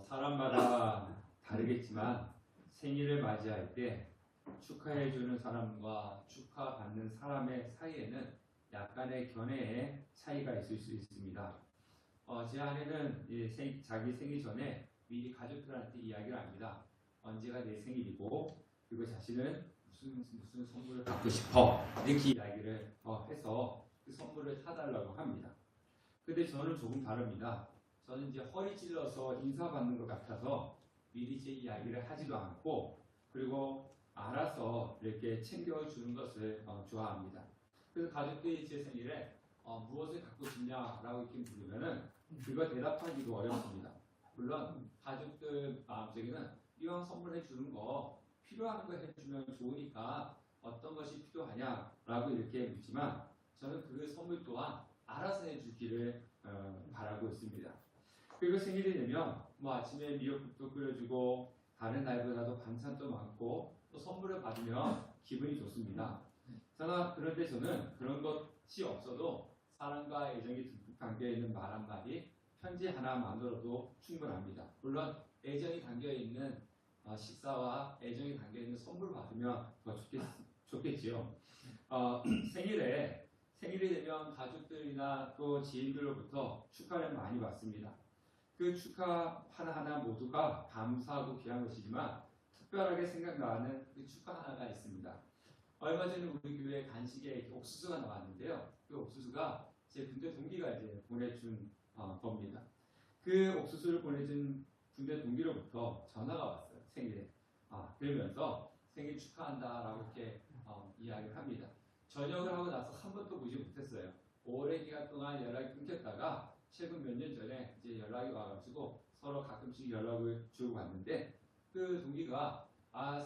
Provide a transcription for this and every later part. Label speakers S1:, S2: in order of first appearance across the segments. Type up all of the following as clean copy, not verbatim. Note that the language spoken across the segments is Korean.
S1: 사람마다 다르겠지만 생일을 맞이할 때 축하해주는 사람과 축하받는 사람의 사이에는 약간의 견해의 차이가 있을 수 있습니다. 제 아내는 자기 생일 전에 미리 가족들한테 이야기를 합니다. 언제가 내 생일이고 그리고 자신은 무슨 선물을 받고 싶어 이렇게 이야기를 해서 그 선물을 사달라고 합니다. 근데 저는 조금 다릅니다. 저는 이제 허리 찔러서 인사받는 것 같아서 미리 제 이야기를 하지도 않고 그리고 알아서 이렇게 챙겨주는 것을 좋아합니다. 그래서 가족들이 제 생일에 무엇을 갖고 싶냐라고 이렇게 물으면은 그거 대답하기도 어렵습니다. 물론 가족들 마음속에는 이왕 선물해 주는 거 필요한 거 해주면 좋으니까 어떤 것이 필요하냐라고 이렇게 묻지만 저는 그 선물 또한 알아서 해주기를 바라고 있습니다. 그리고 생일이 되면 아침에 미역국도 끓여주고 다른 날보다도 반찬도 많고 또 선물을 받으면 기분이 좋습니다. 그런데 저는 그런 것이 없어도 사랑과 애정이 듬뿍 담겨있는 말 한마디, 편지 하나만으로도 충분합니다. 물론 애정이 담겨있는 식사와 애정이 담겨있는 선물 받으면 더 좋겠지요. 생일이 되면 가족들이나 또 지인들로부터 축하를 많이 받습니다. 그 축하 하나하나 모두가 감사하고 귀한 것이지만 특별하게 생각나는 그 축하 하나가 있습니다. 얼마 전에 우리 교회 간식에 옥수수가 나왔는데요. 그 옥수수가 제 군대 동기가 이제 보내준 겁니다. 그 옥수수를 보내준 군대 동기로부터 전화가 왔어요. 생일에. 그러면서 생일 축하한다라고 이렇게 이야기를 합니다. 전역을 하고 나서 한 번도 보지 못했어요. 오랜 기간 동안 연락이 끊겼다가 최근 몇 년 전에 이제 연락이 와가지고 서로 가끔씩 연락을 주고 왔는데 그 동기가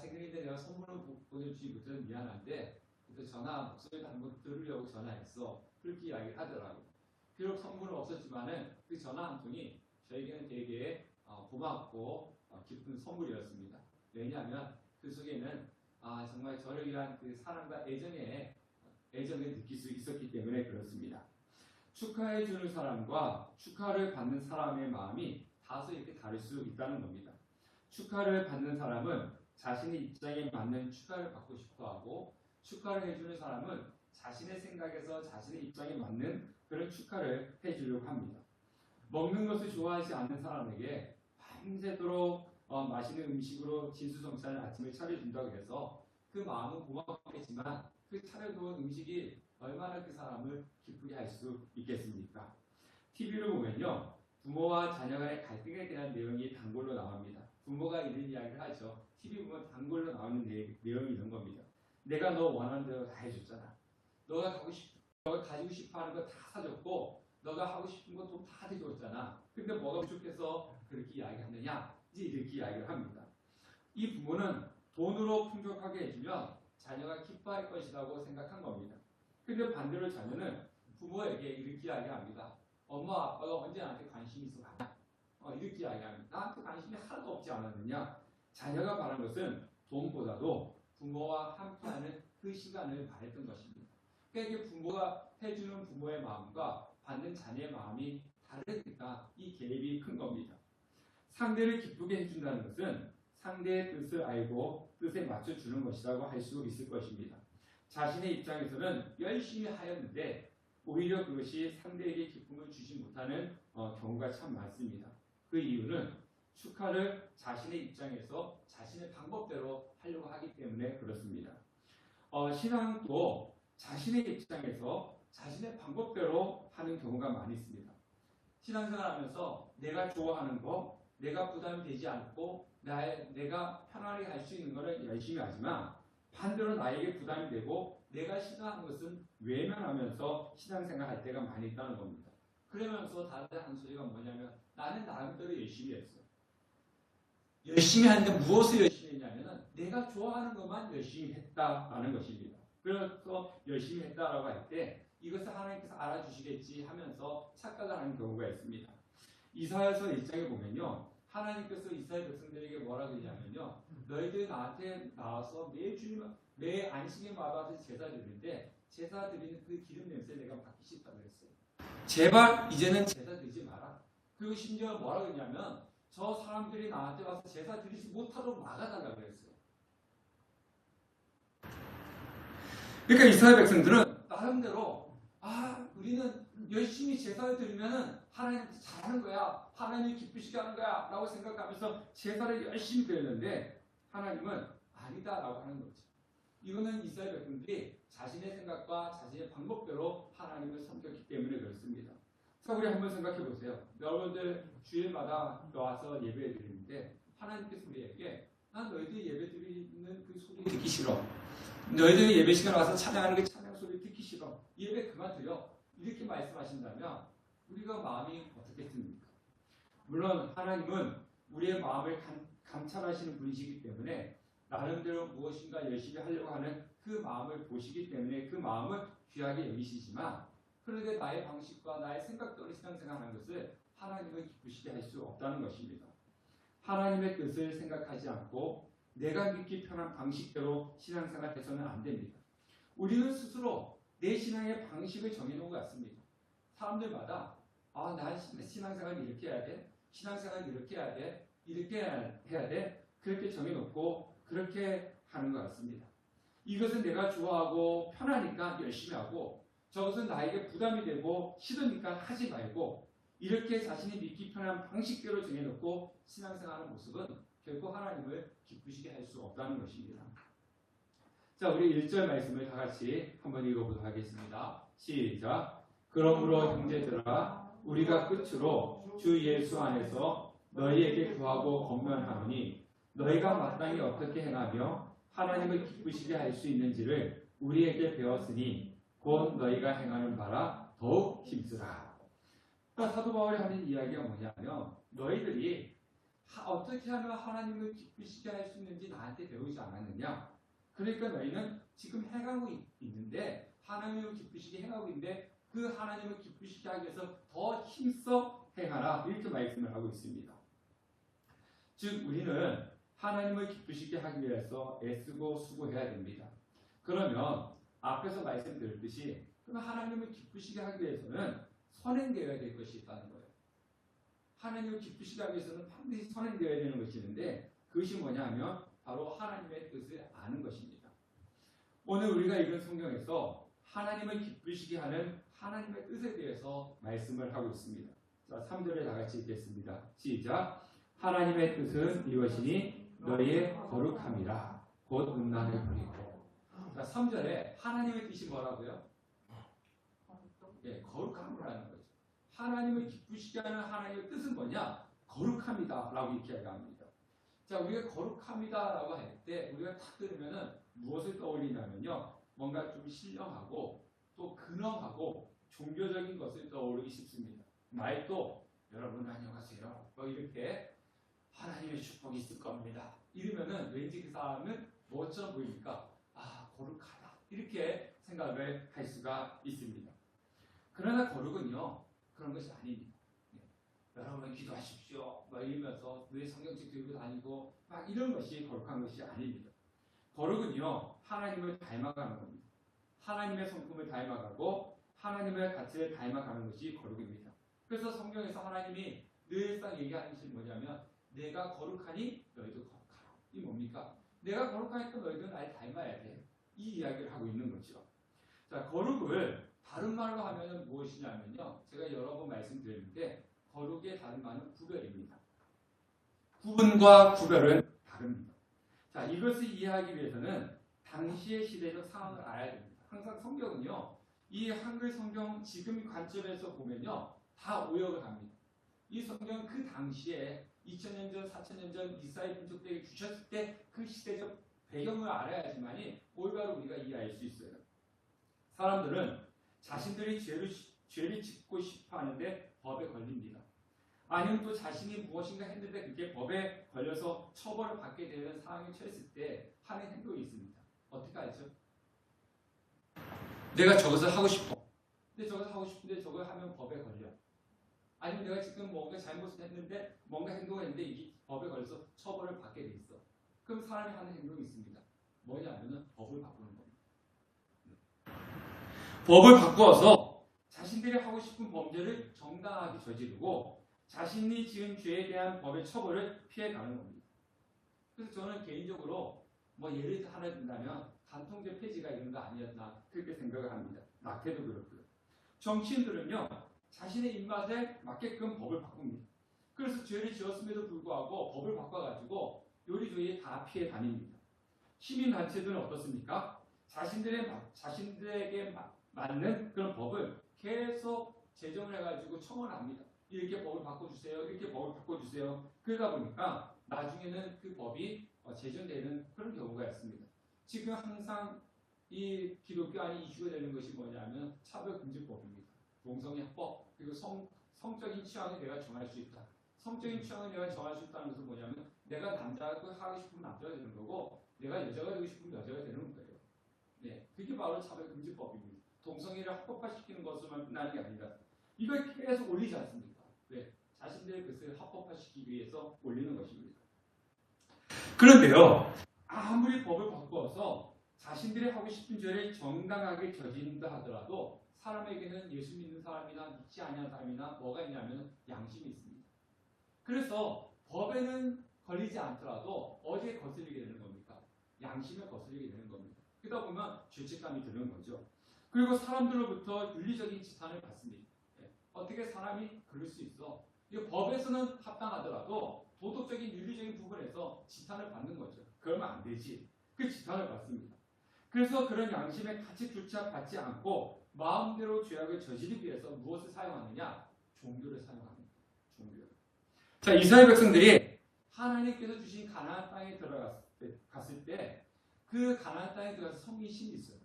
S1: 생일인데 내가 선물은 보내주지 못해서 미안한데 그래서 목소리도 한번 들으려고 전화했어. 그렇게 이야기를 하더라고요. 비록 선물은 없었지만은 그 전화 한 통이 저에게는 되게 고맙고 기쁜 선물이었습니다. 왜냐하면 그 속에는 정말 저를 위한 그 사랑과 애정을 느낄 수 있었기 때문에 그렇습니다. 축하해주는 사람과 축하를 받는 사람의 마음이 다소 이렇게 다를 수 있다는 겁니다. 축하를 받는 사람은 자신의 입장에 맞는 축하를 받고 싶어하고 축하를 해주는 사람은 자신의 생각에서 자신의 입장에 맞는 그런 축하를 해주려고 합니다. 먹는 것을 좋아하지 않는 사람에게 밤새도록 맛있는 음식으로 진수성찬을 아침에 차려준다고 해서 그 마음은 고맙겠지만 그 차려놓은 음식이 얼마나 그 사람을 기쁘게 할 수 있겠습니까? TV를 보면요. 부모와 자녀 간의 갈등에 대한 내용이 단골로 나옵니다. 부모가 이런 이야기를 하죠. TV 보면 단골로 나오는 내용이 이런 겁니다. 내가 너 원하는 대로 다 해줬잖아. 너가 가지고 싶어 하는 거 다 사줬고 너가 하고 싶은 것도 다 해줬잖아. 근데 뭐가 부족해서 그렇게 이야기하느냐? 이제 이렇게 이야기를 합니다. 이 부모는 돈으로 풍족하게 해주면 자녀가 기뻐할 것이라고 생각한 겁니다. 근데 반대로 자녀는 부모에게 이렇게 이야기합니다. 엄마 아빠가 언제 나한테 관심이 있어 하냐? 이렇게 이야기합니다. 나한테 관심이 하나도 없지 않았느냐? 자녀가 바라는 것은 돈보다도 부모와 함께하는 그 시간을 바랬던 것입니다. 그러니까 이게 부모가 해주는 부모의 마음과 받는 자녀의 마음이 다르니까 이 갭이 큰 겁니다. 상대를 기쁘게 해준다는 것은 상대의 뜻을 알고 뜻에 맞춰주는 것이라고 할 수 있을 것입니다. 자신의 입장에서는 열심히 하였는데 오히려 그것이 상대에게 기쁨을 주지 못하는 경우가 참 많습니다. 그 이유는 축하를 자신의 입장에서 자신의 방법대로 하려고 하기 때문에 그렇습니다. 신앙도 자신의 입장에서 자신의 방법대로 하는 경우가 많이 있습니다. 신앙생활하면서 내가 좋아하는 거, 내가 부담이 되지 않고 내가 편안하게 할 수 있는 것을 열심히 하지만 반대로 나에게 부담이 되고 내가 싫어하는 것은 외면하면서 신앙생활 할 때가 많이 있다는 겁니다. 그러면서 다들 하는 소리가 뭐냐면 나는 나름대로 열심히 했어. 열심히 하는데 무엇을 열심히 했냐면 내가 좋아하는 것만 열심히 했다라는 것입니다. 그래서 열심히 했다라고 할 때 이것을 하나님께서 알아주시겠지 하면서 착각을 하는 경우가 있습니다. 이사야서 1장에 보면요. 하나님께서 이스라엘 백성들에게 뭐라 그러냐면요. 너희들 나한테 나와서 매 안식일마다 제사 드리는데 제사 드리는 그 기름 냄새 내가 맡기 싫다고 했어요. 제발 이제는 제사 드리지 마라. 그리고 심지어 뭐라 그러냐면 저 사람들이 나한테 와서 제사 드리지 못하도록 막아달라고 그랬어요. 그러니까 이스라엘 백성들은 나름대로 우리는 열심히 제사를 드리면은 하나님한테 잘하는 거야, 하나님이 기쁘시게 하는 거야 라고 생각하면서 제사를 열심히 드렸는데 하나님은 아니다라고 하는 거죠. 이거는 이스라엘 백성들이 자신의 생각과 자신의 방법대로 하나님을 섬겼기 때문에 그렇습니다. 자, 우리 한번 생각해 보세요. 여러분들 주일마다 와서 예배 드리는데 하나님께서 우리에게 난 너희들이 예배 드리는 그 소리 듣기 싫어. 너희들이 예배 시간에 와서 찬양하는 그 찬양 소리 듣기 싫어. 예배 그만 드려. 이렇게 말씀하신다면 우리가 마음이 어떻겠습니까? 물론 하나님은 우리의 마음을 감찰하시는 분이시기 때문에 나름대로 무엇인가 열심히 하려고 하는 그 마음을 보시기 때문에 그 마음을 귀하게 여기시지만 그런데 나의 방식과 나의 생각대로 신앙생활하는 것을 하나님을 기쁘시게 할 수 없다는 것입니다. 하나님의 뜻을 생각하지 않고 내가 믿기 편한 방식대로 신앙생활해서는 안 됩니다. 우리는 스스로 내 신앙의 방식을 정해놓은 것 같습니다. 사람들마다 나 신앙생활 이렇게 해야 돼, 신앙생활 이렇게 해야 돼, 이렇게 해야 돼, 그렇게 정해놓고 그렇게 하는 것 같습니다. 이것은 내가 좋아하고 편하니까 열심히 하고 저것은 나에게 부담이 되고 싫으니까 하지 말고 이렇게 자신이 믿기 편한 방식대로 정해놓고 신앙생활하는 모습은 결코 하나님을 기쁘시게 할 수 없다는 것입니다. 자, 우리 1절 말씀을 다 같이 한번 읽어보도록 하겠습니다. 시작. 그러므로 형제들아 우리가 끝으로 주 예수 안에서 너희에게 구하고 권면하노니 너희가 마땅히 어떻게 행하며 하나님을 기쁘시게 할 수 있는지를 우리에게 배웠으니 곧 너희가 행하는 바라 더욱 힘쓰라. 사도 바울이 하는 이야기가 뭐냐면 너희들이 어떻게 하면 하나님을 기쁘시게 할 수 있는지 나한테 배우지 않았느냐. 그러니까 너희는 지금 행하고 있는데 하나님을 기쁘시게 행하고 있는데 그 하나님을 기쁘시게 하기 위해서 더 힘써 행하라. 이렇게 말씀을 하고 있습니다. 즉 우리는 하나님을 기쁘시게 하기 위해서 애쓰고 수고해야 됩니다. 그러면 앞에서 말씀드렸듯이 그럼 하나님을 기쁘시게 하기 위해서는 선행되어야 될 것이 있다는 거예요. 하나님을 기쁘시게 하기 위해서는 반드시 선행되어야 되는 것이 있는데 그것이 뭐냐 하면 바로 하나님의 뜻을 아는 것입니다. 오늘 우리가 읽은 성경에서 하나님을 기쁘시게 하는 하나님의 뜻에 대해서 말씀을 하고 있습니다. 자, 3절에 다 같이 읽겠습니다. 시작. 하나님의 뜻은 이것이니 너희의 거룩함이라 곧 음란을 버리고. 자, 3절에 하나님의 뜻이 뭐라고요? 거룩함이라는 거죠. 하나님을 기쁘시게 하는 하나님의 뜻은 뭐냐? 거룩함이다 라고 이렇게 얘기합니다. 자, 우리가 거룩함이다 라고 할 때 우리가 딱 들으면은 무엇을 떠올리냐면요, 뭔가 좀 신령하고 또 근엄하고 종교적인 것을 떠오르기 쉽습니다. 말도 여러분 안녕하세요 뭐 이렇게 하나님의 축복이 있을 겁니다 이러면은 왠지 그 사람은 뭐처럼 보이니까 거룩하다 이렇게 생각을 할 수가 있습니다. 그러나 거룩은요 그런 것이 아닙니다. 여러분 기도하십시오 막 이러면서 늘 성경책 들고 다니고 막 이런 것이 거룩한 것이 아닙니다. 거룩은요 하나님을 닮아가는 겁니다. 하나님의 성품을 닮아가고 하나님의 가치를 닮아가는 것이 거룩입니다. 그래서 성경에서 하나님이 늘상 얘기하는 것이 뭐냐면 내가 거룩하니 너희도 거룩하라. 이 뭡니까? 내가 거룩하니까 너희도 날 닮아야 돼. 이 이야기를 하고 있는 거죠. 자, 거룩을 다른 말로 하면 무엇이냐면요, 제가 여러 번 말씀드렸는데 거룩의 다른 말은 구별입니다. 구분과 구별은 다릅니다. 자, 이것을 이해하기 위해서는 당시의 시대적 상황을 알아야 됩니다. 항상 성경은요, 이 한글 성경 지금 관점에서 보면요, 다 오역을 합니다. 이 성경은 그 당시에 2000년 전, 4000년 전 이스라엘 민족들에게 주셨을 때 그 시대적 배경을 알아야지만이 올바로 우리가 이해할 수 있어요. 사람들은 자신들이 죄를 짓고 싶어 하는데 법에 걸립니다. 아니면 또 자신이 무엇인가 했는데 그게 법에 걸려서 처벌을 받게 되는 상황에 처했을 때 하는 행동이 있습니다. 어떻게 알죠? 내가 저것을 하고 싶어. 근데 저것을 하고 싶은데 저걸 하면 법에 걸려. 아니면 내가 지금 뭔가 잘못을 했는데 뭔가 행동을 했는데 이게 법에 걸려서 처벌을 받게 돼 있어. 그럼 사람이 하는 행동이 있습니다. 뭐냐면은 법을 바꾸는 겁니다. 법을 바꾸어서 자신들이 하고 싶은 범죄를 정당하게 저지르고 자신이 지은 죄에 대한 법의 처벌을 피해가는 겁니다. 그래서 저는 개인적으로 뭐 예를 하나 든다면 간통죄 폐지가 이런 거 아니었나 그렇게 생각을 합니다. 낙태도 그렇고요. 정치인들은요 자신의 입맛에 맞게끔 법을 바꿉니다. 그래서 죄를 지었음에도 불구하고 법을 바꿔가지고 요리조리 다 피해 다닙니다. 시민단체들은 어떻습니까? 자신들에게 맞는 그런 법을 계속 제정을 해가지고 청원합니다. 이렇게 법을 바꿔주세요. 이렇게 법을 바꿔주세요. 그러다 보니까 나중에는 그 법이 제정되는 그런 경우가 있습니다. 지금 항상 이 기독교 안에 이슈가 되는 것이 뭐냐면 차별금지법입니다. 동성애법 그리고 성적인 취향을 내가 정할 수 있다. 성적인 취향을 내가 정할 수 있다는 것은 뭐냐면 내가 남자가 하고 싶으면 남자가 되는 거고 내가 여자가 되고 싶으면 여자가 되는 거예요. 네, 그게 바로 차별금지법입니다. 동성애를 합법화시키는 것으로만 끝나는 게 아니라 이걸 계속 올리지 않습니까? 네, 자신들의 것을 합법화시키기 위해서 올리는 것입니다. 그런데요, 아무리 법을 바꿔서 자신들이 하고 싶은 죄를 정당하게 저지른다 하더라도 사람에게는 예수 믿는 사람이나 믿지 않는 사람이나 뭐가 있냐면 양심이 있습니다. 그래서 법에는 걸리지 않더라도 어디에 거슬리게 되는 겁니까? 양심에 거슬리게 되는 겁니다. 그러다 보면 죄책감이 드는 거죠. 그리고 사람들로부터 윤리적인 지탄을 받습니다. 어떻게 사람이 그럴 수 있어? 이 법에서는 합당하더라도 도덕적인 윤리적인 부분에서 지탄을 받는 거죠. 그러면 안 되지. 그 지탄을 받습니다. 그래서 그런 양심의 가치조차 받지 않고 마음대로 죄악을 저지르기 위해서 무엇을 사용하느냐? 종교를 사용합니다. 종교. 자, 이스라엘 백성들이 하나님께서 주신 가나안 땅에 들어갔을 때 그 가나안 땅에 들어가서 섬긴 신이 있어요.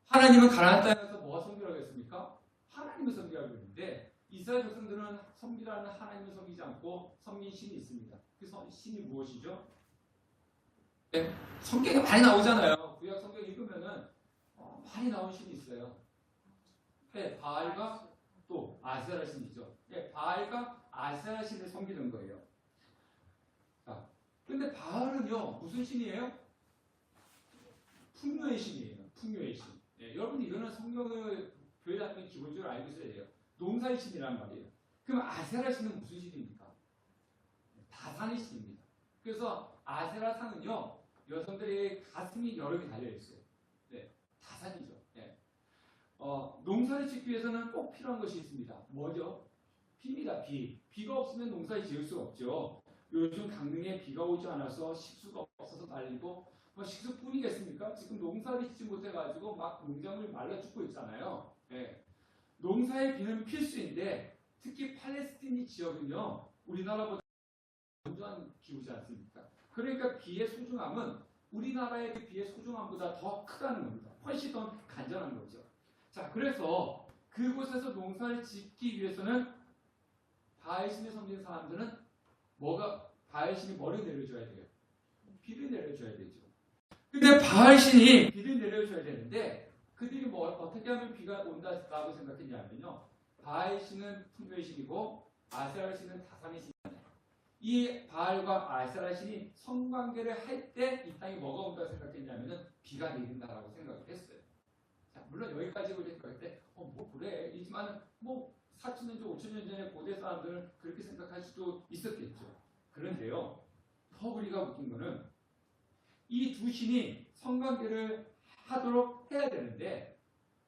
S1: 하나님은 가나안 땅에서 뭐가 섬기라고 했습니까? 하나님을 섬기라고 했는데 이스라엘 백성들은 섬기라는 하나님을 섬기지 않고 섬긴 신이 있습니다. 그 신이 무엇이죠? 네, 성경에 많이 나오잖아요. 구약 성경 읽으면은 많이 나온 신이 있어요. 네, 바알과 또 아세라 신이죠. 네, 바알과 아세라 신을 섬기는 거예요. 자, 근데 바알은요 무슨 신이에요? 풍요의 신이에요. 풍요의 신. 네, 여러분 이거는 성경을 교회 다니면 기본적으로 알고 있어야 돼요. 농사의 신이란 말이에요. 그럼 아세라 신은 무슨 신입니까? 다산의 신입니다. 그래서 아세라 상은요 여성들의 가슴이 여러 개 달려 있어요. 네, 다산이죠. 네. 농사를 짓기 위해서는 꼭 필요한 것이 있습니다. 뭐죠? 비입니다. 비. 비가 없으면 농사를 지을 수가 없죠. 요즘 강릉에 비가 오지 않아서 식수가 없어서 달리고 식수뿐이겠습니까? 지금 농사를 짓지 못해가지고 막 농작물이 말라 죽고 있잖아요. 네. 농사의 비는 필수인데 특히 팔레스티니 지역은요 우리나라보다 건조한 기후지 않습니까? 그러니까 비의 소중함은 우리나라의 그 비의 소중함보다 더 크다는 겁니다. 훨씬 더 간절한 거죠. 자, 그래서 그곳에서 농사를 짓기 위해서는 바알신을 섬기는 사람들은 바알신이 뭐를 내려줘야 돼요? 비를 내려줘야 되죠. 근데 바알신이 비를 내려줘야 되는데 그들이 어떻게 하면 비가 온다라고 생각했냐면요. 바알신은 풍요의 신이고 아세라 신은 다산의 신이잖아요. 이 바알과 아세라 신이 성관계를 할 때 이 땅에 뭐가 온다고 생각했냐면은 비가 내린다라고 생각을 했어요. 자, 물론 여기까지 우리 생각할 때 뭐 그래 이지만 뭐 4,000년 전 5,000년 전에 고대 사람들은 그렇게 생각할 수도 있었겠죠. 그런데요. 더 우리가 웃긴 거는 이 두 신이 성관계를 하도록 해야 되는데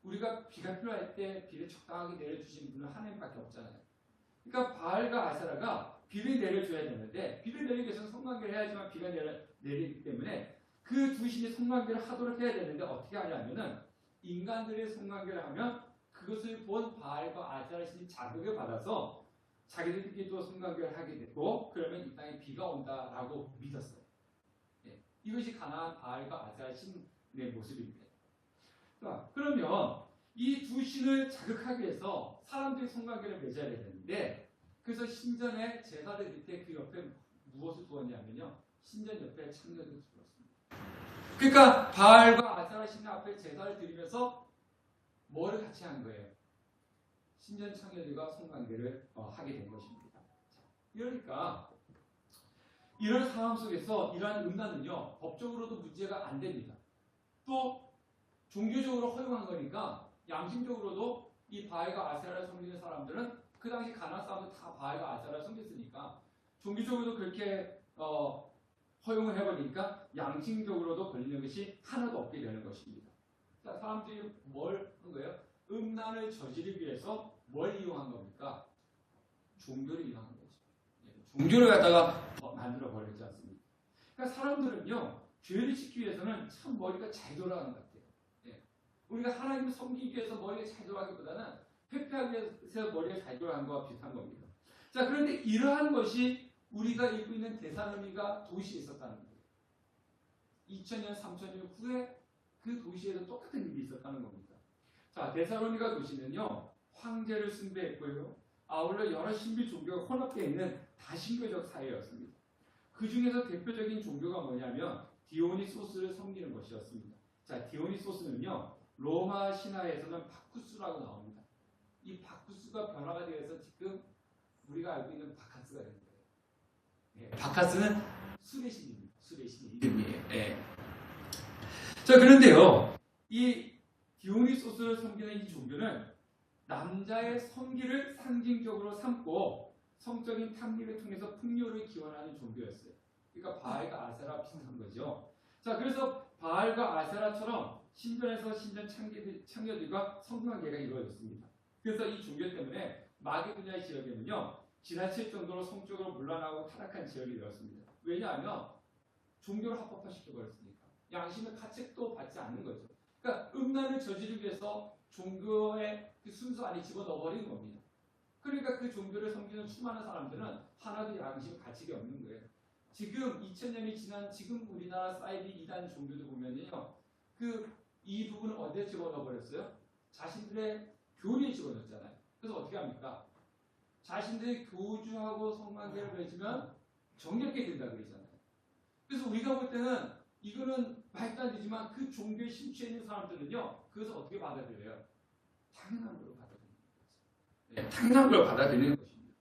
S1: 우리가 비가 필요할 때 비를 적당하게 내려주시는 분은 하나님밖에 없잖아요. 그러니까 바알과 아세라가 비를 내려줘야 되는데 비를 내리기 위해서는 성관계를 해야지만 비가 내리기 때문에 그 두 신이 성관계를 하도록 해야 되는데 어떻게 하냐면은 인간들의 성관계를 하면 그것을 본 바알과 아세라 신이 자극을 받아서 자기들끼리도 성관계를 하게 되고 그러면 이 땅에 비가 온다라고 믿었어요. 네. 이것이 가나안 바알과 아세라 신의 모습입니다. 자, 그러면 이 두 신을 자극하기 위해서 사람들이 성관계를 맺어야 되는데 그래서 신전의 제사를 밑에 그 옆에 무엇을 두었냐면요. 신전 옆에 창녀를 두었습니다. 그러니까 바알과 아세라 신 앞에 제사를 드리면서 뭐를 같이 한 거예요? 신전 창녀들과 성관계를 하게 된 것입니다. 그러니까 이런 상황 속에서 이러한 음란은요 법적으로도 문제가 안 됩니다. 또 종교적으로 허용한 거니까 양심적으로도 이 바알과 아세라를 섬기는 사람들은 그 당시 가나안 사람들 다 바알과 아세라를 섬겼으니까 종교적으로도 그렇게 허용을 해버리니까 양심적으로도 걸리는 것이 하나도 없게 되는 것입니다. 자, 사람들이 뭘 한 거예요? 음란을 저지르기 위해서 뭘 이용한 겁니까? 종교를 이용한 거죠. 종교를 갖다가 만들어 버리지 않습니까? 그러니까 사람들은요, 죄를 짓기 위해서는 참 머리가 잘 돌아가는 것 같아요. 예. 우리가 하나님을 섬기기 위해서 머리가 잘 돌아가기보다는 회피하기 위해서 머리가 잘 돌아가는 것과 비슷한 겁니다. 자, 그런데 이러한 것이 우리가 읽고 있는 데살로니가 도시에 있었다는 거예요. 2000년, 3000년 후에 그 도시에도 똑같은 일이 있었다는 겁니다. 자, 데살로니가 도시는요, 황제를 숭배했고요. 아울러 여러 신비 종교가 혼합되어 있는 다신교적 사회였습니다. 그 중에서 대표적인 종교가 뭐냐면 디오니소스를 섬기는 것이었습니다. 자, 디오니소스는요, 로마 신화에서는 바쿠스라고 나옵니다. 이 바쿠스가 변화가 되어서 지금 우리가 알고 있는 바카스가 된 거예요. 네, 바카스는 술의 신입니다. 술의 신 이름이에요. 네. 자, 그런데요, 이 디오니소스를 섬기는 이 종교는 남자의 성기를 상징적으로 삼고 성적인 탐닉을 통해서 풍요를 기원하는 종교였어요. 그러니까 바알과 아세라 비슷한 거죠. 자, 그래서 바알과 아세라처럼 신전에서 신전 창녀들과 성관계가 이루어졌습니다. 그래서 이 종교 때문에 마게도니아 지역에는요, 지나칠 정도로 성적으로 문란하고 타락한 지역이 되었습니다. 왜냐하면 종교를 합법화시켜버렸으니까. 양심의 가책도 받지 않는 거죠. 그러니까 음란을 저지르기 위해서 종교의 그 순서 안에 집어넣어버리는 겁니다. 그러니까 그 종교를 섬기는 수많은 사람들은 하나도 양심 가책이 없는 거예요. 지금 2000년이 지난 지금 우리나라 사이비 이단 종교들 보면요, 이 부분을 어디에 집어넣어버렸어요? 자신들의 교리에 집어넣었잖아요. 그래서 어떻게 합니까? 자신들이 교주하고 성관계를 맺으면 정결케 된다 그러잖아요. 그래서 우리가 볼 때는 이거는 말도 안 되지만 그 종교에 심취해 있는 사람들은요, 그것을 어떻게 받아들여요? 당연한 걸로 받아들이는 거죠. 네, 당연한 걸 받아들이는 것입니다.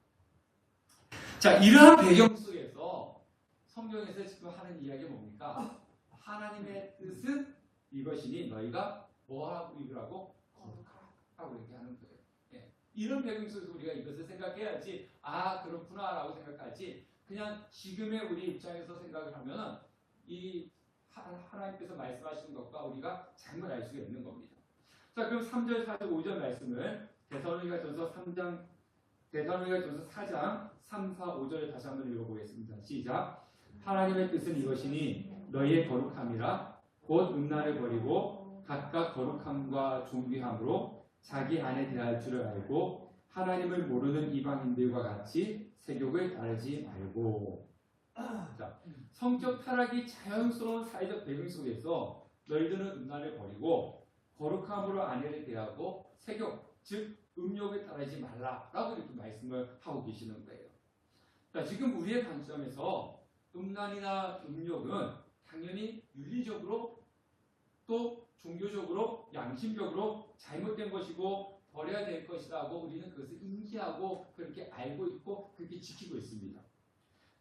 S1: 자, 이러한 배경 속에서 성경에서 지금 하는 이야기가 뭡니까? 하나님의 뜻은 이것이니 너희가 뭐하고 이거라고 거룩하라고 이렇게 하는 거예요. 네, 이런 배경 속에서 우리가 이것을 생각해야지, 아 그렇구나라고 생각하지, 그냥 지금의 우리 입장에서 생각을 하면은 이 하나님께서 말씀하시는 것과 우리가 잘못 알 수가 있는 겁니다. 자, 그럼 3절, 4절, 5절 말씀을 데살로니가전서 4장 3, 4, 5절을 다시 한번 읽어보겠습니다. 시작. 하나님의 뜻은 이것이니 너희의 거룩함이라 곧 음란을 버리고 각각 거룩함과 존귀함으로 자기 안에 대할 줄을 알고 하나님을 모르는 이방인들과 같이 세욕을 따르지 말고. 자, 성적 타락이 자연스러운 사회적 배경 속에서 너희들은 음란을 버리고 거룩함으로 아내를 대하고 세욕, 즉 음욕을 따르지 말라라고 이렇게 말씀을 하고 계시는 거예요. 자, 지금 우리의 관점에서 음란이나 음욕은 당연히 윤리적으로 또 종교적으로 양심적으로 잘못된 것이고 버려야 될 것이라고 우리는 그것을 인지하고 그렇게 알고 있고 그렇게 지키고 있습니다.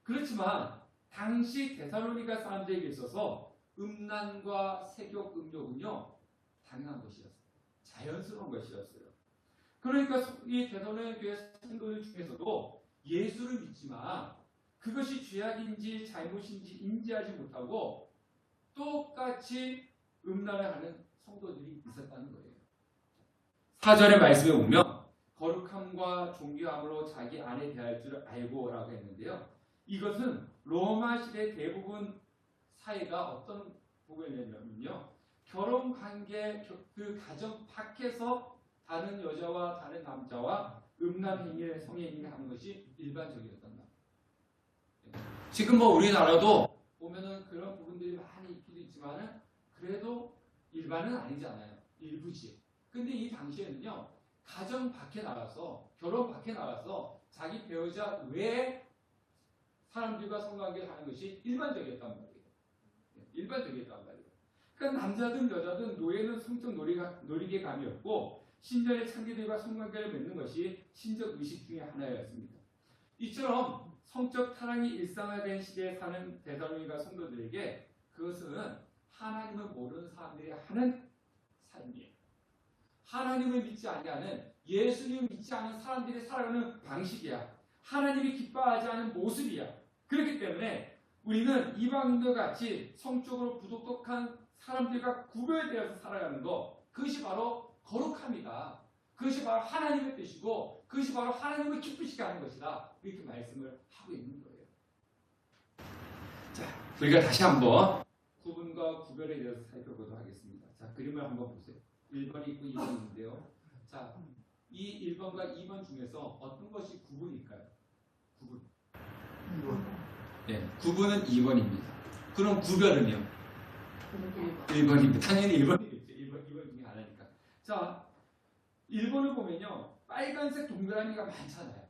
S1: 그렇지만 당시 데살로니가 사람들에게 있어서 음란과 세욕, 음욕은요 당연한 것이었어요. 자연스러운 것이었어요. 그러니까 이 데살로니가 교회 성도들 중에서도 예수를 믿지만 그것이 죄악인지 잘못인지 인지하지 못하고 똑같이 음란을 하는 성도들이 있었다는 거예요. 4절의 말씀에 보면 거룩함과 존귀함으로 자기 안에 대할 줄 알고라고 했는데요. 이것은 로마 시대 대부분 사회가 어떤 부분이냐면요, 결혼 관계 그 가정 밖에서 다른 여자와 다른 남자와 음란 행위를 성행위를 하는 것이 일반적이었단 말이에요. 지금 뭐 우리나라도 보면은 그런 부분들이 많이 있기도 있지만은 그래도 일반은 아니잖아요. 일부지. 근데 이 당시에는요, 가정 밖에 나가서 결혼 밖에 나가서 자기 배우자 외에 사람들과 성관계를 하는 것이 일반적이었단 말이에요. 일반적이었단 말이에요. 그러니까 남자든 여자든 노예는 성적 놀이개감이었고 신전의 창기들과 성관계를 맺는 것이 신적 의식 중의 하나였습니다. 이처럼 성적 타락이 일상화된 시대에 사는 데살로니가 성도들에게 그것은 하나님을 모르는 사람들이 하는 삶이에요. 하나님을 믿지 아니하는 예수님 믿지 않은 사람들이 살아가는 방식이야. 하나님이 기뻐하지 않은 모습이야. 그렇기 때문에 우리는 이방인들 같이 성적으로 부도덕한 사람들과 구별되어서 살아가는 것, 그것이 바로 거룩함이다. 그것이 바로 하나님의 뜻이고 그것이 바로 하나님을 기쁘시게 하는 것이다. 이렇게 말씀을 하고 있는 거예요. 자, 우리가 다시 한번 구분과 구별에 대해서 살펴보도록 하겠습니다. 자, 그림을 한번 보세요. 1번이 있고 2번이 있는데요. 자, 이 1번과 2번 중에서 어떤 것이 구분일까요? 구분.
S2: 2번.
S1: 네, 구분은 2번입니다. 그럼 구별은요? 1번입니다. 당연히 1번이겠죠. 1번 중에 하나니까. 자, 1번을 보면요. 빨간색 동그라미가 많잖아요.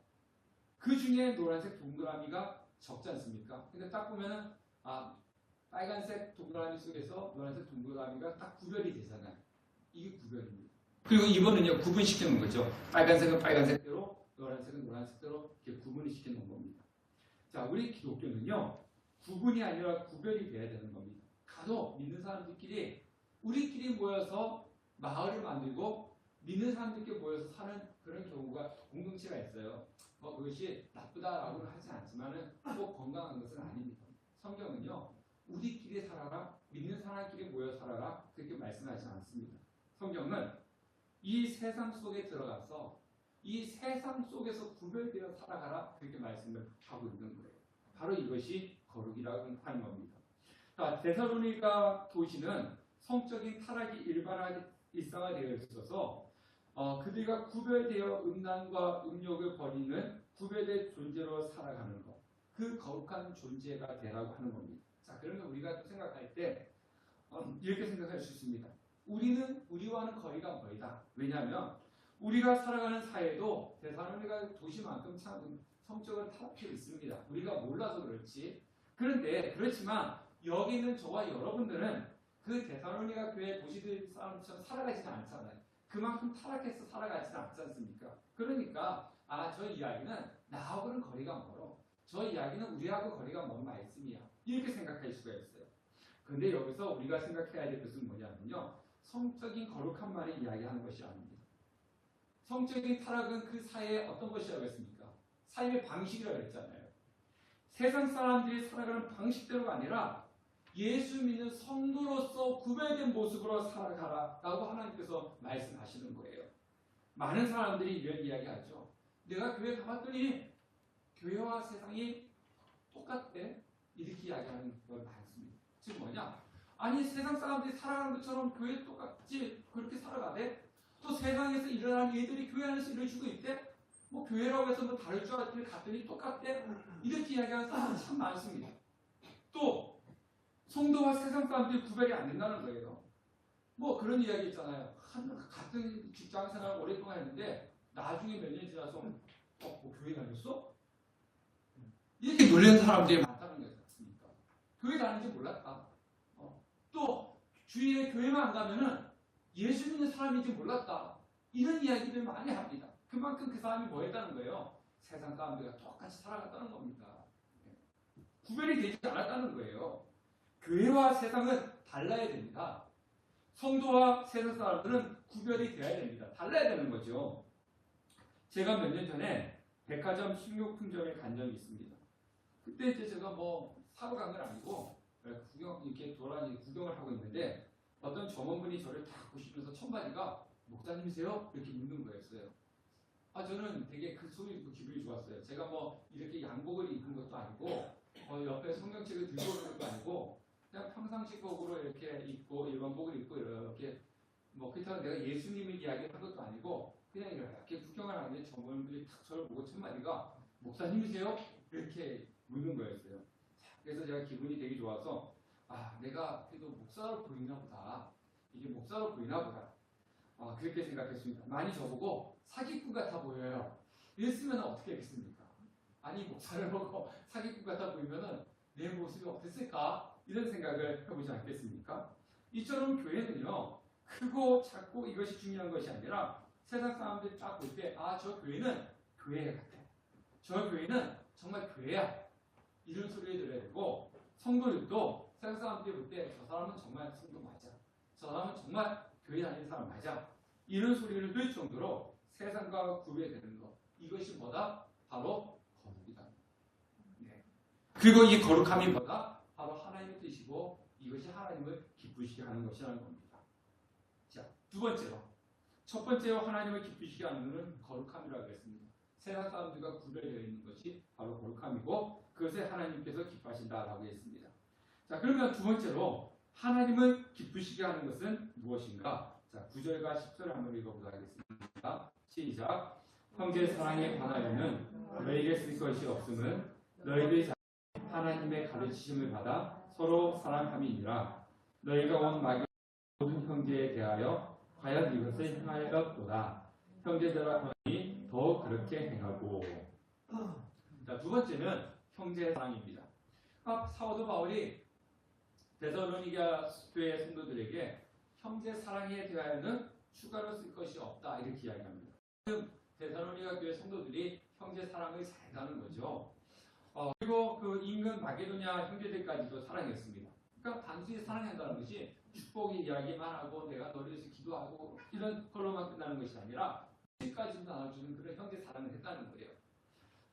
S1: 그 중에 노란색 동그라미가 적지 않습니까? 근데 딱 보면은 빨간색 동그라미 속에서 노란색 동그라미가 딱 구별이 되잖아요. 이게 구별입니다. 그리고 2번은요. 구분시키는 거죠. 빨간색은 빨간색대로, 노란색은 노란색대로 이렇게 구분을 시키는 겁니다. 자, 우리 기독교는요. 구분이 아니라 구별이 돼야 되는 겁니다. 간혹 믿는 사람들끼리 우리끼리 모여서 마을을 만들고 믿는 사람들끼리 모여서 사는 그런 경우가 공동체가 있어요. 그것이 나쁘다라고는 하지 않지만은 꼭 건강한 것은 아닙니다. 성경은요, 우리끼리 살아라, 믿는 사람끼리 모여 살아라 그렇게 말씀하지 않습니다. 성경은 이 세상 속에 들어가서 이 세상 속에서 구별되어 살아가라 그렇게 말씀을 하고 있는 거예요. 바로 이것이 거룩이라고 하는 겁니다. 자, 데살로니가 도시는 성적인 타락이 일상화되어 있어서 그들과 구별되어 음란과 음욕을 버리는 구별된 존재로 살아가는 것, 그 거룩한 존재가 되라고 하는 겁니다. 자, 그러면 우리가 생각할 때 이렇게 생각할 수 있습니다. 우리는 우리와는 거리가 멀다. 왜냐하면 우리가 살아가는 사회도 데살로니가 도시만큼 참 성적으로 타락해 있습니다. 우리가 몰라서 그렇지. 그런데 그렇지만 여기 있는 저와 여러분들은 그 데살로니가 교회 도시들 사람처럼 살아가지는 않잖아요. 그만큼 타락해서 살아가지는 않지 않습니까? 그러니까 저 이야기는 나하고는 거리가 멀어. 저 이야기는 우리하고 거리가 먼 말씀이야. 이렇게 생각할 수가 있어요. 그런데 여기서 우리가 생각해야 될 것은 뭐냐면요. 성적인 거룩함만을 이야기하는 것이 아닙니다. 성적인 타락은 그 사회의 어떤 것이라고 했습니까? 삶의 방식이라고 했잖아요. 세상 사람들이 살아가는 방식대로가 아니라 예수 믿는 성도로서 구별된 모습으로 살아가라라고 하나님께서 말씀하시는 거예요. 많은 사람들이 이런 이야기하죠. 내가 교회 가봤더니 교회와 세상이 똑같대. 이렇게 이야기하는 걸 많습니다. 즉 뭐냐? 아니 세상 사람들이 살아가는 것처럼 교회 똑같지 그렇게 살아가대? 또 세상에서 일어나는 일들이 교회 안에서 이루어지고 있대? 뭐 교회라고 해서 뭐 다를 줄 알았더니 갔더니 똑같대? 이렇게 이야기하는 사람이 참 많습니다. 또 성도와 세상 사람들이 구별이 안 된다는 거예요. 뭐 그런 이야기 있잖아요. 같은 직장 생활을 오랫동안 했는데 나중에 몇 년 지나서 뭐 교회 다녔어? 이렇게 놀리는 사람들이 많다는 거지 않습니까? 교회 다니는지 몰랐다. 또 주위에 교회만 안 가면은 예수 믿는 사람인지 몰랐다. 이런 이야기를 많이 합니다. 그만큼 그 사람이 뭐 했다는 거예요? 세상 사람들과 똑같이 살아갔다는 겁니다. 구별이 되지 않았다는 거예요. 교회와 세상은 달라야 됩니다. 성도와 세상 사람들은 구별이 되어야 됩니다. 달라야 되는 거죠. 제가 몇 년 전에 백화점 식료품점에 간 적이 있습니다. 그때 이제 제가 뭐 사러 간 건 아니고 이렇게 돌아다니고 구경을 하고 있는데 어떤 점원분이 저를 딱 보시면서 첫마디가 목사님이세요? 이렇게 묻는 거였어요. 저는 되게 그 소리 듣고 기분이 좋았어요. 제가 뭐 이렇게 양복을 입은 것도 아니고 옆에 성경책을 들고 오는 것도 아니고 그냥 평상시복으로 이렇게 입고 일반복을 입고 이렇게 뭐 그렇다고 내가 예수님을 이야기한 것도 아니고 그냥 이렇게 구경을 하는데 점원분이 딱 저를 보고 첫마디가 목사님이세요? 이렇게 묻는 거였어요. 그래서 제가 기분이 되게 좋아서 내가 그래도 목사로 보이나 보다. 이게 목사로 보이나 보다. 그렇게 생각했습니다. 많이 저보고 사기꾼 같아 보여요. 이랬으면 어떻게 하겠습니까? 아니 목사를 보고 사기꾼 같아 보이면은 내 모습이 어땠을까? 이런 생각을 해보지 않겠습니까? 이처럼 교회는요. 크고 작고 이것이 중요한 것이 아니라 세상 사람들이 딱 볼 때 저 교회는 교회 같아. 저 교회는 정말 교회야. 이런 소리를 들어야 되고 성도들도 세상 사람들이 볼 때 저 사람은 정말 성도 맞아. 저 사람은 정말 교회 다니는 사람 맞아. 이런 소리를 들 정도로 세상과 구별되는 것. 이것이 뭐다? 바로 거룩이다. 네. 그리고 이 거룩함이 뭐다? 바로 하나님의 뜻이고 이것이 하나님을 기쁘시게 하는 것이라는 겁니다. 자, 두 번째로. 첫 번째로 하나님을 기쁘시게 하는 것은 거룩함이라고 했습니다. 세상 사람들과 구별되어 있는 것이 바로 거룩함이고 그것을 하나님께서 기뻐하신다라고 했습니다. 자, 그러면 두 번째로 하나님을 기쁘시게 하는 것은 무엇인가? 자, 9절과 10절을 한번 읽어보도록 하겠습니다. 시작. 형제 사랑에 관하여는 너에게 쓸 것이 없음은 너희들이 하나님의 가르치심을 받아 서로 사랑함이니라. 너희가 온 모든 형제에 대하여 과연 이것을 행하였도다. 형제들아 너희 더욱 그렇게 행하고. 자, 두 번째는 형제 사랑입니다. 사도 바울이 데살로니가 교회 성도들에게 형제 사랑에 대하여는 추가로 쓸 것이 없다 이렇게 이야기합니다. 데살로니가 교회 성도들이 형제 사랑을 잘하는 거죠. 그리고 그 인근 마게도냐 형제들까지도 사랑했습니다. 그러니까 단순히 사랑한다는 것이 축복의 이야기만 하고 내가 너를 위해서 기도하고 이런 걸로만 끝나는 것이 아니라 까지도 나눠주는 그런 형제 사랑을 했다는 거예요.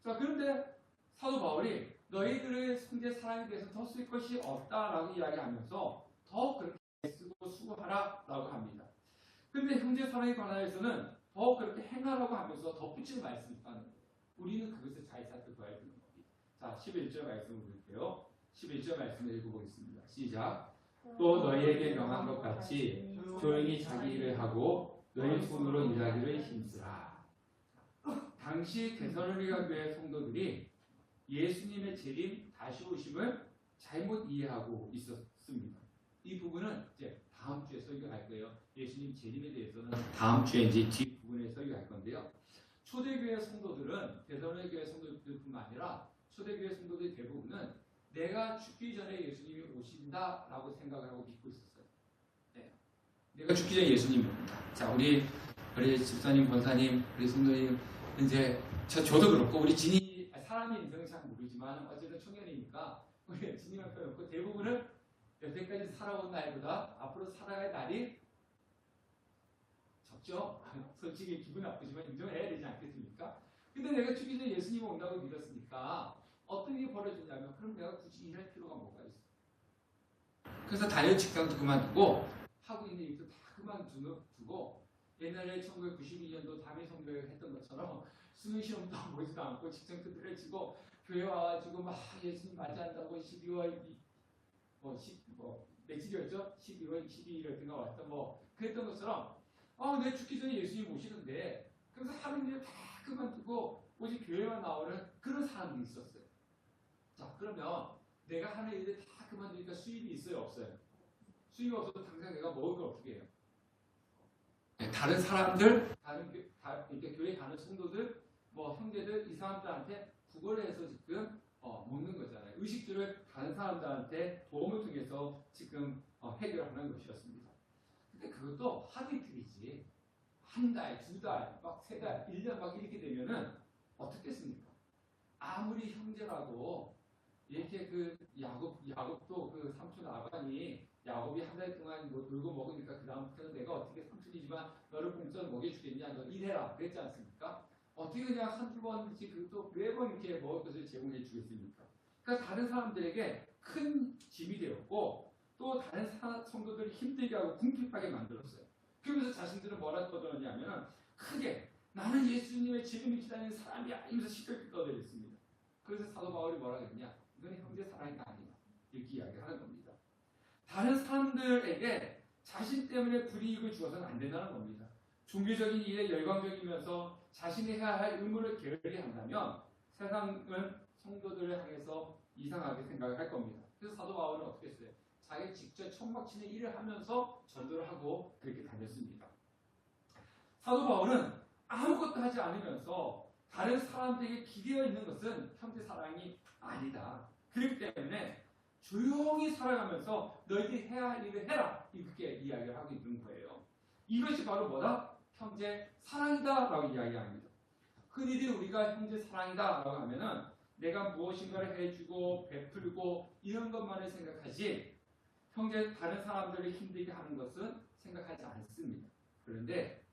S1: 자, 그런데 사도 바울이 너희들의 형제 사랑에 대해서 더 쓸 것이 없다라고 이야기하면서 더 그렇게 쓰고 수고하라라고 합니다. 그런데 형제 사랑에 관하여서는 더 그렇게 행하라고 하면서 덧붙이는 말씀이 있다는 거예요. 우리는 그것을 잘 살펴봐야 되는 겁니다. 자, 11절 말씀을 볼게요. 11절 말씀을 읽어보겠습니다. 시작. 또 너희에게 명한 것 같이 조용히 자기 일을 하고 너희 손으로 일하기를 힘쓰라. 당시 데살로니가 교회 성도들이 예수님의 재림 다시 오심을 잘못 이해하고 있었습니다. 이 부분은 이제 다음 주에 설교할 거예요. 예수님 재림에 대해서는 다음 주에 이제 뒷부분에 설교할 건데요. 초대교회 성도들은 데살로니가 교회 성도들뿐만 아니라 초대교회 성도들 대부분은 내가 죽기 전에 예수님이 오신다라고 생각을 하고 믿고 있었어요. 네. 내가 죽기 전에 예수님이 옵니다. 자, 우리 집사님, 권사님, 우리 성도님 이제 저도 그렇고 우리 진이 사람의 인생은 잘 모르지만 어쨌든 청년이니까 우리 진이 앞에 놓고 대부분은 여태까지 살아온 날보다 앞으로 살아갈 날이 적죠. 솔직히 기분 나쁘지만 인정해야 되지 않겠습니까? 근데 내가 죽기 전에 예수님이 온다고 믿었으니까 어떤 일이 벌어지냐면 그럼 내가 굳이 일할 필요가 뭐가 있어? 그래서 다이어트 직장도 그만두고 하고 있는 일도 다 그만두고 옛날에 1992년도 담임 선교를 했던 것처럼 수능 시험도 보지도 않고 직장도 들어지고 교회 와가지고 막 예수님 맞이한다고 12월 며칠이었죠? 12월 12일이었던가 왔던 그랬던 것처럼 내 죽기 전에 예수님 오시는데 그래서 하는 일 다 그만두고 오직 교회만 나오는 그런 사람들이 있었어요. 자, 그러면 내가 하는 일을 다 그만두니까 수입이 있어요, 없어요? 수입이 없어도 당장 내가 먹을 걸 어떻게 해요? 다른 사람들, 이렇게 교회 가는 성도들, 형제들, 이 사람들한테 구걸을 해서 지금 먹는 거잖아요. 의식주를 다른 사람들한테 도움을 통해서 지금 해결하는 것이었습니다. 근데 그것도 하루 이틀이지. 한 달, 두 달, 막 세 달, 1년 막 이렇게 되면은 어떻겠습니까? 아무리 형제라도 이렇게 그 야곱도 그 삼촌 아반이 야곱이 한 달 동안 놀고 먹으니까 그 다음부터는 내가 어떻게 삼촌이지만 너를 공짜로 먹여주겠냐, 너 일해라 그랬지 않습니까? 어떻게 그냥 한두 번씩 그또 매번 이렇게 먹을 것을 제공해 주겠습니까? 그러니까 다른 사람들에게 큰 짐이 되었고 또 다른 성도들을 힘들게 하고 궁핍하게 만들었어요. 그러면서 자신들은 뭐라 떠들었냐면 크게 나는 예수님의 재림을 기다리는 사람이 아니면서 시끄럽게 떠들었습니다. 그래서 사도 바울이 뭐라 그랬냐? 이건 형제 사랑이 아니다. 이렇게 이야기하는 겁니다. 다른 사람들에게 자신 때문에 불이익을 주어서는 안 된다는 겁니다. 종교적인 일에 열광적이면서 자신이 해야 할 의무를 게을리 한다면 세상은 성도들을 향해서 이상하게 생각을 할 겁니다. 그래서 사도 바울은 어떻게 했어요? 자기 직접 천막치는 일을 하면서 전도를 하고 그렇게 다녔습니다. 사도 바울은 아무것도 하지 않으면서 다른 사람들에게 기대어 있는 것은 형제 사랑이 아니다. 그렇기 때문에 조용히 살아가면서 너희들이 해야 할 일을 해라. 이렇게 이야기를 하고 있는 거예요. 이것이 바로 뭐다? 형제 사랑이다 라고 이야기합니다. 흔히들 우리가 형제 사랑이다 라고 하면은 내가 무엇인가를 해주고 베풀고 이런 것만을 생각하지 형제 다른 사람들을 힘들게 하는 것은 생각하지 않습니다. 그런데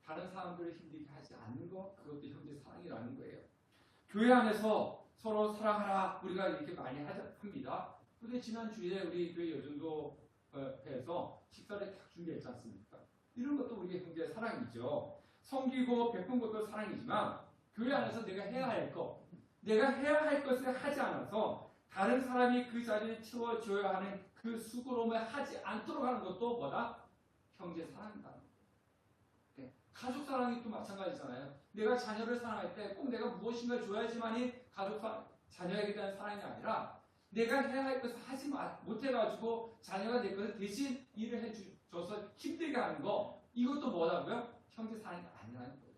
S1: 다른 사람들을 힘들게 하지 않는 것, 그것도 형제 사랑이라는 거예요. 교회 안에서 서로 사랑하라 우리가 이렇게 많이 합니다. 근데 지난주에 우리 교회 여전도에서 식사를 딱 준비했지 않습니까? 이런 것도 우리의 형제 사랑이죠. 섬기고 베푼 것도 사랑이지만 교회 안에서 내가 해야 할 것, 내가 해야 할 것을 하지 않아서 다른 사람이 그 자리를 채워줘야 하는 그 수고로움을 하지 않도록 하는 것도 뭐다? 형제 사랑이다. 네. 가족 사랑이 또 마찬가지잖아요. 내가 자녀를 사랑할 때 꼭 내가 무엇인가 줘야지만이 자녀에게 대한 사랑이 아니라 내가 해야 할 것을 하지 못해가지고 자녀가 내 것을 대신 일을 해줘서 힘들게 하는 거, 이것도 뭐라고요? 형제 사랑이 아니라는 거예요.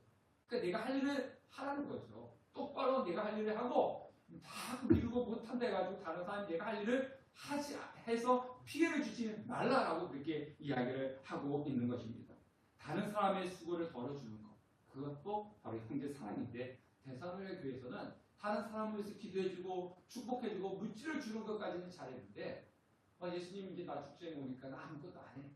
S1: 그러니까 내가 할 일을 하라는 거죠. 똑바로 내가 할 일을 하고 다 미루고 못한다 해가지고 다른 사람이 내가 할 일을 해서 피해를 주지 말라라고 그렇게 이야기를 하고 있는 것입니다. 다른 사람의 수고를 덜어주는 것, 그것도 바로 형제 사랑인데 데살로니가 교회에서는 다른 사람을 위해서 기도해주고 축복해주고 물질을 주는 것까지는 잘했는데 예수님 이제 나 축제에 오니까 나 아무것도 안 해.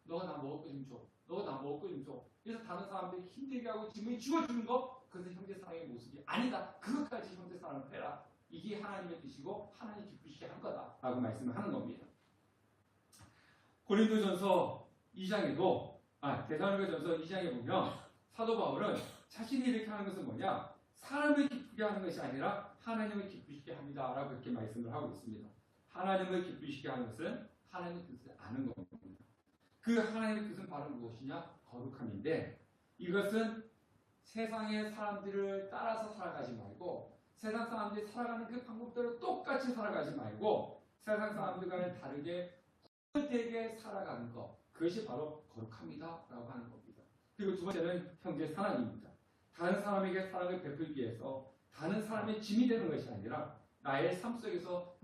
S1: 너가 나 먹을 거 좀 줘. 너가 나 먹을 거 좀 줘. 그래서 다른 사람들이 힘들게 하고 지문이 지워주는 거, 그것은 형제 사랑의 모습이 아니다. 그것까지 형제 사랑을 해라. 이게 하나님의 뜻이고 하나님 기쁘시게 한 거다라고 말씀을 하는 겁니다. 고린도전서 2장에도 데살로니가전서 2장에 보면 사도 바울은 자신이 이렇게 하는 것은 뭐냐? 사람을 기쁘게 하는 것이 아니라 하나님을 기쁘시게 합니다라고 그렇게 말씀을 하고 있습니다. 하나님을 기쁘시게 하는 것은 하나님의 뜻을 아는 겁니다. 그 하나님의 뜻은 바로 무엇이냐? 거룩함인데 이것은 세상의 사람들을 따라서 살아가지 말고 세상 사람들이 살아가는 그 방법대로 똑같이 살아가지 말고 세상 사람들과는 다르게 되게 살아가는 것, 그것이 바로 거룩합니다라고 하는 겁니다. 그리고 두 번째는 형제 사랑입니다. 다른 사람에게 사랑을 베풀기 위해서 다른 사람의 짐이 되는 것이 아니라 나의 삶 속에서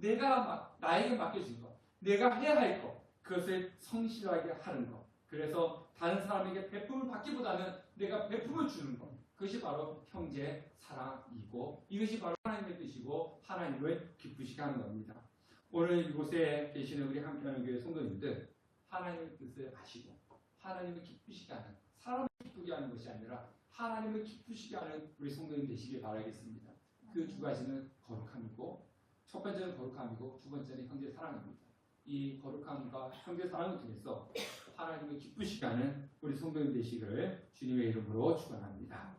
S1: 나에게 맡겨진 것, 내가 해야 할 것, 그것을 성실하게 하는 것. 그래서 다른 사람에게 베품을 받기보다는 내가 베품을 주는 것, 그것이 바로 형제 사랑이고 이것이 바로 하나님의 뜻이고 하나님을 기쁘시게 하는 겁니다. 오늘 이곳에 계시는 우리 함께하는 교회 성도님들, 하나님의 뜻을 아시고 하나님을 기쁘시게 하는, 사람을 기쁘게 하는 것이 아니라 하나님을 기쁘시게 하는 우리 성도님 되시길 바라겠습니다. 그 두 가지는 거룩함이고, 첫 번째는 거룩함이고 두 번째는 형제 사랑입니다. 이 거룩함과 형제 사랑을 통해서 하나님을 기쁘시게 하는 우리 성도님 되시기를 주님의 이름으로 축원합니다.